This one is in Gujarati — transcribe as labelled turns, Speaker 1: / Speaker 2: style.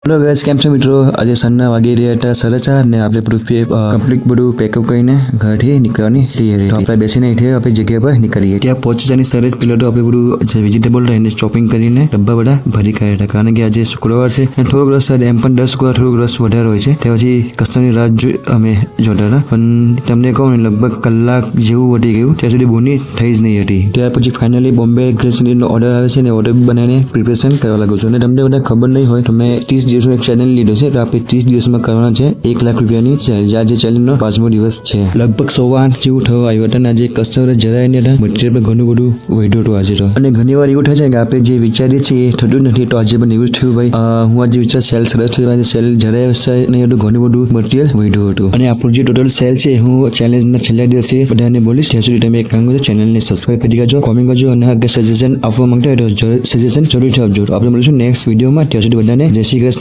Speaker 1: હેલો ગાઈસ, કેમ છો મિત્રો? આજે સાંજના વાગી રહ્યા હતા 4:30 ને આપણે પ્રૂફે કમ્પ્લીટ બધું પેકઅપ કરીને ઘરથી નીકળવાની તૈયારી. આપણે બેસીને અહીંથી આપણી જગ્યા પર નીકળીએ. ત્યાં પહોંચવાની સરસ પેલા તો આપણે બધું જે વેજીટેબલ એને ચોપિંગ કરીને ડબ્બા બધા ભરી કાઢ્યા હતા, કારણ કે આજે શુક્રવાર છે અને થોડોક રસ એમ પણ 10 શુક્રવાર થોડોક રસ વધારે હોય છે. ત્યાં પછી કસ્ટમરની રાહ અમે જોતા હતા, પણ તમને કહું ને લગભગ કલાક જેવું વધી ગયું, ત્યાં સુધી બોની થઈ જ નહીં હતી. ત્યાર પછી ફાઇનલી બોમ્બે ગ્રેસનો ઓર્ડર આવે છે ને ઓર્ડર બનાવીને પ્રિપેરેશન કરવા લાગુ છું. અને તમને બધા ખબર નહીં હોય તો મેં 30 દિવસનો એક ચેલેન્જ લીધો છે, તો આપણે 30 દિવસમાં કરવાના છે 1 લાખ રૂપિયાની ચેલેન્જ. આજે ચેલેન્જનો 5મો દિવસ છે. લગભગ 8:15 જેવું થવા આવ્યું હતા અને આજે કસ્ટમર જરાય નહીં હતા. મટીરિયલ પર ઘણું બધું વધ્યું હતું આજે તો. અને ઘણી વાર એવું થાય છે કે આપણે જે વિચારીએ છીએ એ થતું નથી, તો આજે પણ એવું થયું ભાઈ. હું આજે વિચાર સેલ સરસ થયું, સેલ જરાય નહીં હતું, ઘણું બધું મટીરિયલ વધ્યું હતું. અને આપણું જે ટોટલ સેલ છે હું ચેલેન્જના છેલ્લા દિવસે બધાને બોલીશ. ત્યાં સુધી તમે એક કામ કરજો, ચેનલને સબસ્ક્રાઇબ કરી દેજો, કોમેન્ટ કરજો અને આગળ સજેશન આપવા માંગતા હોય તો સજેશન જરૂરથી આપજો. આપણે મળીશું નેક્સ્ટ વિડીયોમાં. ત્યાં સુધી બધાને જય શ્રી કૃષ્ણ.